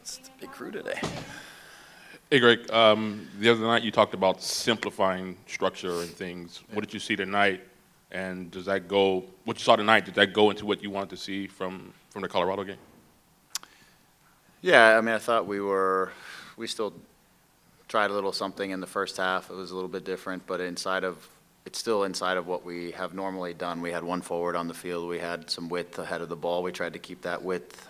It's the big crew today. Hey, Greg, the other night you talked about simplifying structure and things. What did you see tonight? And does that go, what you saw tonight, did that go into what you wanted to see from the Colorado game? Yeah, I mean, I thought we still tried a little something in the first half. It was a little bit different, but it's still inside of what we have normally done. We had one forward on the field. We had some width ahead of the ball. We tried to keep that width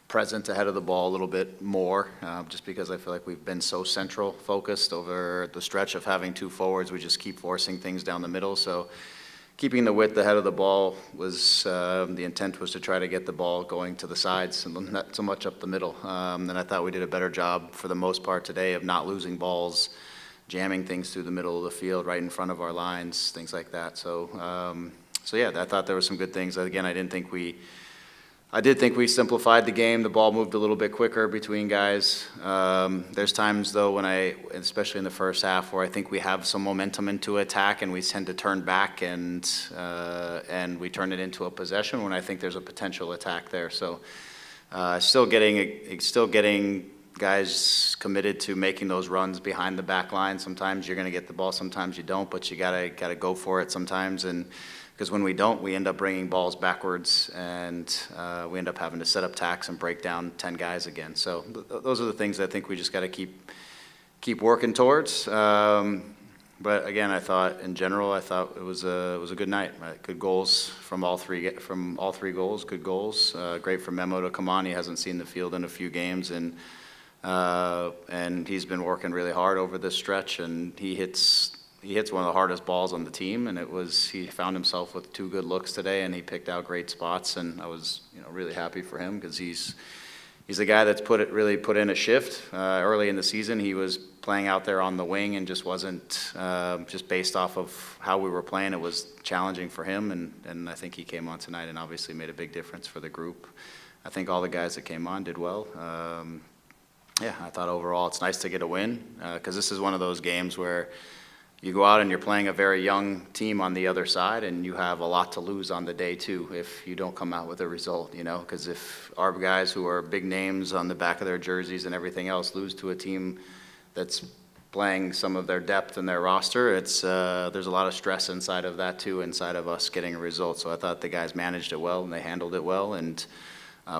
present ahead of the ball a little bit more, just because I feel like we've been so central focused over the stretch of having two forwards. We just keep forcing things down the middle. So keeping the width ahead of the ball was the intent was to try to get the ball going to the sides and not so much up the middle. And I thought we did a better job for the most part today of not losing balls, jamming things through the middle of the field, right in front of our lines, things like that. So yeah, I thought there were some good things. Again, I did think we simplified the game. The ball moved a little bit quicker between guys. There's times, though, especially in the first half, where I think we have some momentum into attack and we tend to turn back and we turn it into a possession when I think there's a potential attack there. So still getting guys committed to making those runs behind the back line. Sometimes you're going to get the ball, sometimes you don't, but you gotta go for it sometimes. And because when we don't, we end up bringing balls backwards, and we end up having to set up tacks and break down 10 guys again. So those are the things I think we just got to keep working towards. But again, I thought in general, it was a good night. Right? Good goals from all three goals. Good goals. Great for Memo to come on. He hasn't seen the field in a few games, and he's been working really hard over this stretch, and he hits one of the hardest balls on the team, and he found himself with two good looks today, and he picked out great spots, and I was really happy for him because he's a guy that's really put in a shift. Early in the season, he was playing out there on the wing and just wasn't, just based off of how we were playing, it was challenging for him, and I think he came on tonight and obviously made a big difference for the group. I think all the guys that came on did well. Yeah, I thought overall it's nice to get a win because this is one of those games where you go out and you're playing a very young team on the other side, and you have a lot to lose on the day too if you don't come out with a result, because if our guys who are big names on the back of their jerseys and everything else lose to a team that's playing some of their depth in their roster, there's a lot of stress inside of that too, inside of us getting a result. So I thought the guys managed it well and they handled it well, and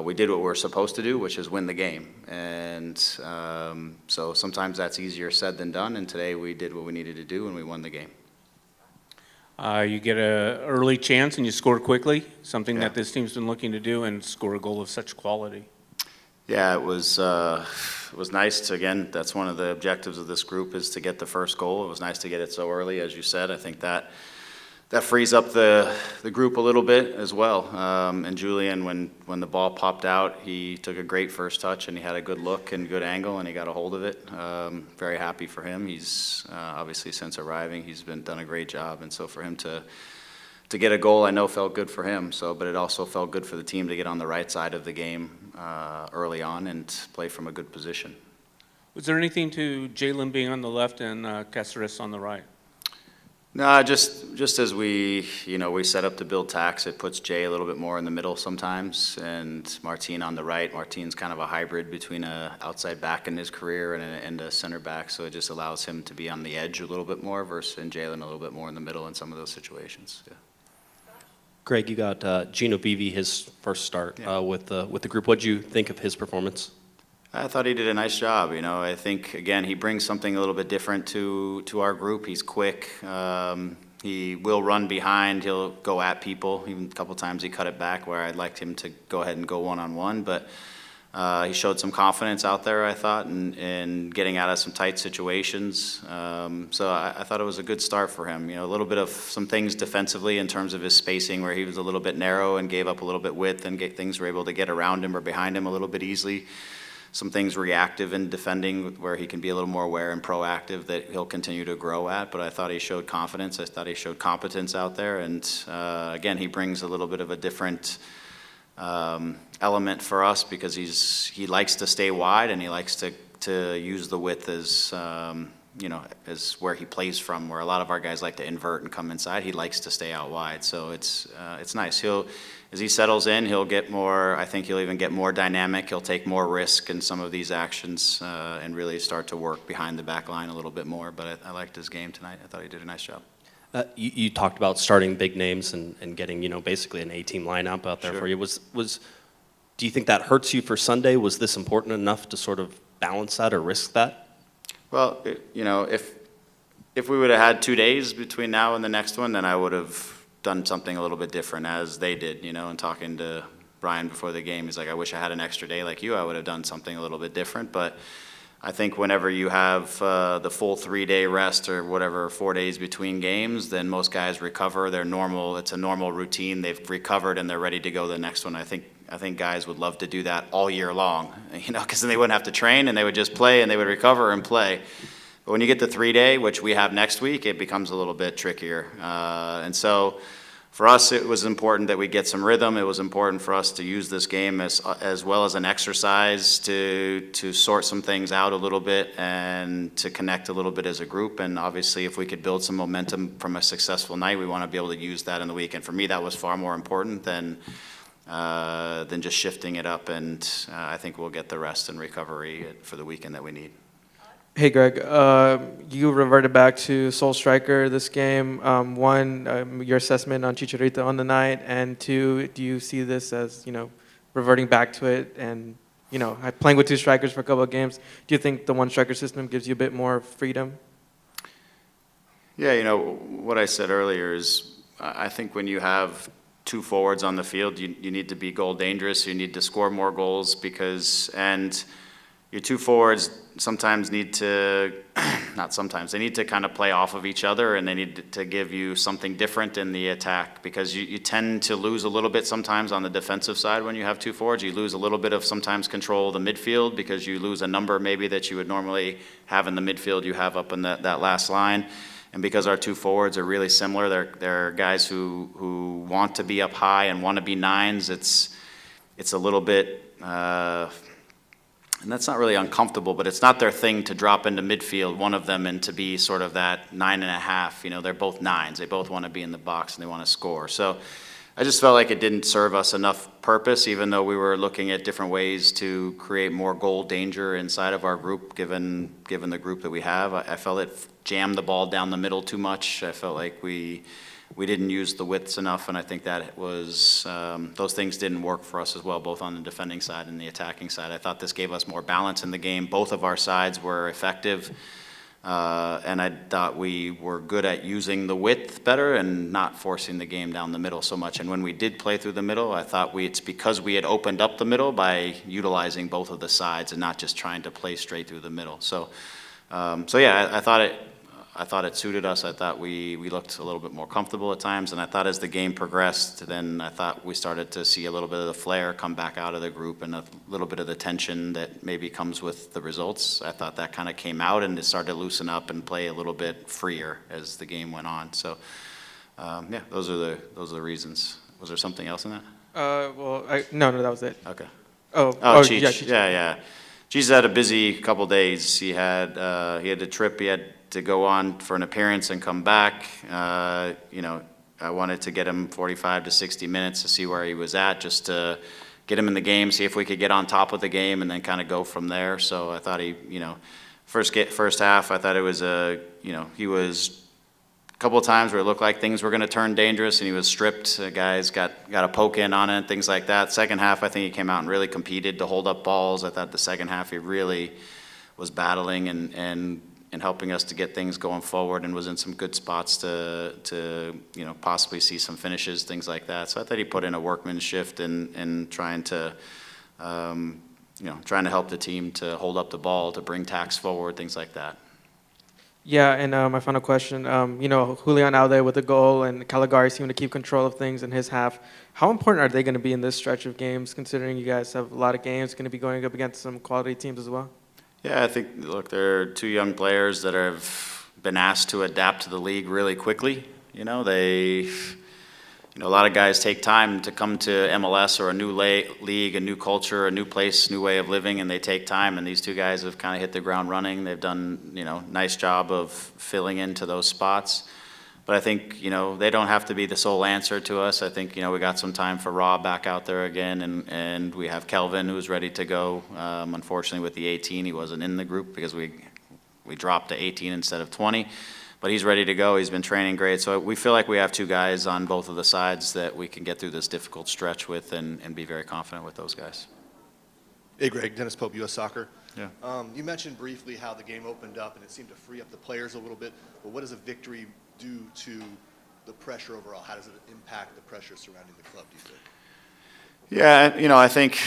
we did what we're supposed to do, which is win the game. And so sometimes that's easier said than done, and today we did what we needed to do and we won the game. You get an early chance and you score quickly, something that this team's been looking to do, and score a goal of such quality. Yeah, it was nice to, again, that's one of the objectives of this group is to get the first goal. It was nice to get it so early, as you said. I think that frees up the group a little bit as well. And Julian, when the ball popped out, he took a great first touch and he had a good look and good angle and he got a hold of it. Very happy for him. He's obviously since arriving, he's done a great job. And so for him to get a goal, I know felt good for him. But it also felt good for the team to get on the right side of the game early on and play from a good position. Was there anything to Jalen being on the left and Caceres on the right? No, just as we set up to build tacks, it puts Jay a little bit more in the middle sometimes, and Martin on the right. Martin's kind of a hybrid between a outside back in his career and a center back, so it just allows him to be on the edge a little bit more and Jalen a little bit more in the middle in some of those situations. Yeah. Greg, you got Gino Beebe, his first start with the group. What did you think of his performance? I thought he did a nice job. I think, again, he brings something a little bit different to our group. He's quick. He will run behind. He'll go at people. Even a couple times he cut it back where I'd liked him to go ahead and go one-on-one. But he showed some confidence out there, I thought, in getting out of some tight situations. So I thought it was a good start for him. A little bit of some things defensively in terms of his spacing where he was a little bit narrow and gave up a little bit width, and things were able to get around him or behind him a little bit easily. Some things reactive in defending where he can be a little more aware and proactive that he'll continue to grow at. But I thought he showed confidence. I thought he showed competence out there. And again, he brings a little bit of a different element for us because he likes to stay wide and he likes to use the width as is where he plays from, where a lot of our guys like to invert and come inside. He likes to stay out wide, so it's nice. As he settles in, he'll get more. I think he'll even get more dynamic. He'll take more risk in some of these actions and really start to work behind the back line a little bit more. But I liked his game tonight. I thought he did a nice job. You talked about starting big names and getting, basically an A-team lineup out there Sure. for you. Do you think that hurts you for Sunday? Was this important enough to sort of balance that or risk that? Well, if we would have had 2 days between now and the next one, then I would have done something a little bit different, as they did, and talking to Brian before the game, he's like, I wish I had an extra day like you. I would have done something a little bit different. But I think whenever you have the full 3-day rest or whatever, 4 days between games, then most guys recover. It's a normal routine. They've recovered and they're ready to go the next one. I think guys would love to do that all year long, because then they wouldn't have to train and they would just play and they would recover and play. But when you get the 3-day, which we have next week, it becomes a little bit trickier. And so for us, it was important that we get some rhythm. It was important for us to use this game as well as an exercise to sort some things out a little bit and to connect a little bit as a group. And obviously, if we could build some momentum from a successful night, we want to be able to use that in the week. And for me, that was far more important than just shifting it up. And I think we'll get the rest and recovery for the weekend that we need. Hey, Greg. You reverted back to sole striker this game. One, your assessment on Chicharito on the night, and two, do you see this as reverting back to it and playing with two strikers for a couple of games? Do you think the one striker system gives you a bit more freedom? Yeah, what I said earlier is I think when you have two forwards on the field, you need to be goal dangerous. You need to score more goals and your two forwards sometimes need to, not sometimes, they need to kind of play off of each other, and they need to give you something different in the attack, because you tend to lose a little bit sometimes on the defensive side when you have two forwards. You lose a little bit of sometimes control of the midfield because you lose a number maybe that you would normally have in the midfield you have up in that last line. And because our two forwards are really similar, they're guys who want to be up high and want to be nines. It's a little bit, and that's not really uncomfortable, but it's not their thing to drop into midfield, one of them, and to be sort of that 9.5. They're both nines. They both want to be in the box and they want to score. So I just felt like it didn't serve us enough purpose, even though we were looking at different ways to create more goal danger inside of our group, given the group that we have. I felt it jammed the ball down the middle too much. I felt like we didn't use the widths enough, and I think that was those things didn't work for us as well, both on the defending side and the attacking side. I thought this gave us more balance in the game. Both of our sides were effective, and I thought we were good at using the width better and not forcing the game down the middle so much. And when we did play through the middle, I thought it's because we had opened up the middle by utilizing both of the sides and not just trying to play straight through the middle. So yeah, I thought it suited us. I thought we looked a little bit more comfortable at times, and I thought as the game progressed, then I thought we started to see a little bit of the flair come back out of the group and a little bit of the tension that maybe comes with the results. I thought that kind of came out, and it started to loosen up and play a little bit freer as the game went on. So yeah, those are the reasons. Was there something else in that? No, that was it. Okay. Oh, Cheech. yeah, Cheech. Yeah. Cheech had a busy couple days. He had a trip. He had to go on for an appearance and come back. I wanted to get him 45 to 60 minutes to see where he was at, just to get him in the game, see if we could get on top of the game, and then kind of go from there. So I thought first half, I thought it was he was a couple of times where it looked like things were going to turn dangerous, and he was stripped. Guys got a poke in on it, things like that. Second half, I think he came out and really competed to hold up balls. I thought the second half he really was battling and helping us to get things going forward, and was in some good spots to possibly see some finishes, things like that. So I thought he put in a workmanship in trying to help the team to hold up the ball, to bring tacks forward, things like that. Yeah, and my final question, Julian out there with a goal, and Caligari seemed to keep control of things in his half. How important are they going to be in this stretch of games, considering you guys have a lot of games going to be going up against some quality teams as well? Yeah, I think, look, they're two young players that have been asked to adapt to the league really quickly. a lot of guys take time to come to MLS or a new league, a new culture, a new place, new way of living, and they take time. And these two guys have kind of hit the ground running. They've done, nice job of filling into those spots. But I think, they don't have to be the sole answer to us. I think, we got some time for Rob back out there again, and we have Kelvin who's ready to go. Unfortunately, with the 18, he wasn't in the group because we dropped to 18 instead of 20. But he's ready to go. He's been training great. So we feel like we have two guys on both of the sides that we can get through this difficult stretch with and be very confident with those guys. Hey, Greg, Dennis Pope, U.S. Soccer. Yeah. You mentioned briefly how the game opened up and it seemed to free up the players a little bit. But what does a victory do to the pressure overall? How does it impact the pressure surrounding the club, do you think? Yeah, I think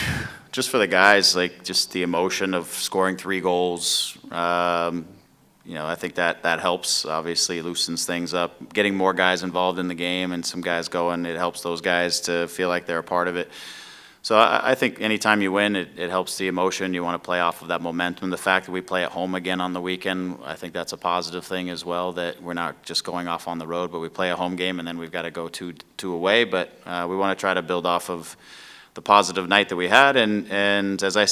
just for the guys, like just the emotion of scoring 3 goals, I think that helps, obviously loosens things up. Getting more guys involved in the game and some guys going, it helps those guys to feel like they're a part of it. So I think anytime you win, it helps the emotion. You want to play off of that momentum. The fact that we play at home again on the weekend, I think that's a positive thing as well, that we're not just going off on the road, but we play a home game and then we've got to go two away. But we want to try to build off of the positive night that we had, and as I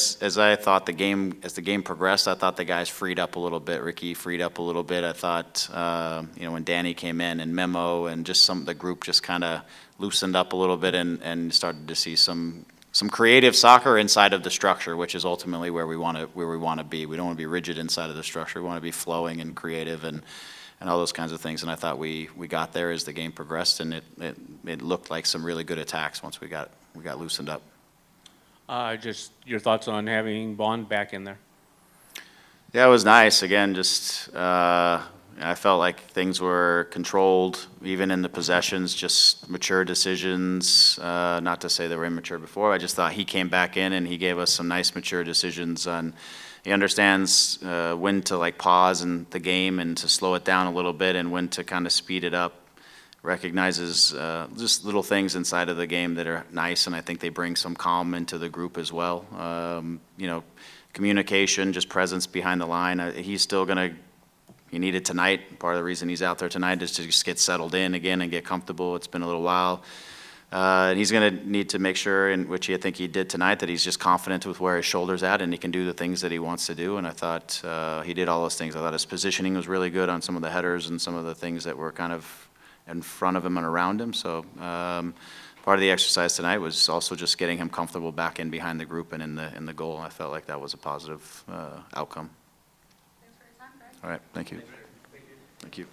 thought as the game progressed, I thought the guys freed up a little bit. Ricky freed up a little bit. I thought, when Danny came in and Memo and just the group just kind of loosened up a little bit and started to see some creative soccer inside of the structure, which is ultimately where we want to be. We don't want to be rigid inside of the structure. We want to be flowing and creative and all those kinds of things. And I thought we got there as the game progressed, and it looked like some really good attacks once we got loosened up. Just your thoughts on having Bond back in there? Yeah, it was nice. Again, just I felt like things were controlled, even in the possessions, just mature decisions. Not to say they were immature before. I just thought he came back in and he gave us some nice mature decisions on. He understands when to pause in the game and to slow it down a little bit, and when to kind of speed it up. Recognizes just little things inside of the game that are nice, and I think they bring some calm into the group as well. Communication, just presence behind the line. He's still he needed tonight. Part of the reason he's out there tonight is to just get settled in again and get comfortable. It's been a little while. And he's going to need to make sure, in which I think he did tonight, that he's just confident with where his shoulder's at and he can do the things that he wants to do. And I thought he did all those things. I thought his positioning was really good on some of the headers and some of the things that were kind of in front of him and around him. So part of the exercise tonight was also just getting him comfortable back in behind the group and in the goal. I felt like that was a positive outcome. Thanks for your time, Greg. All right, thank you. Thank you.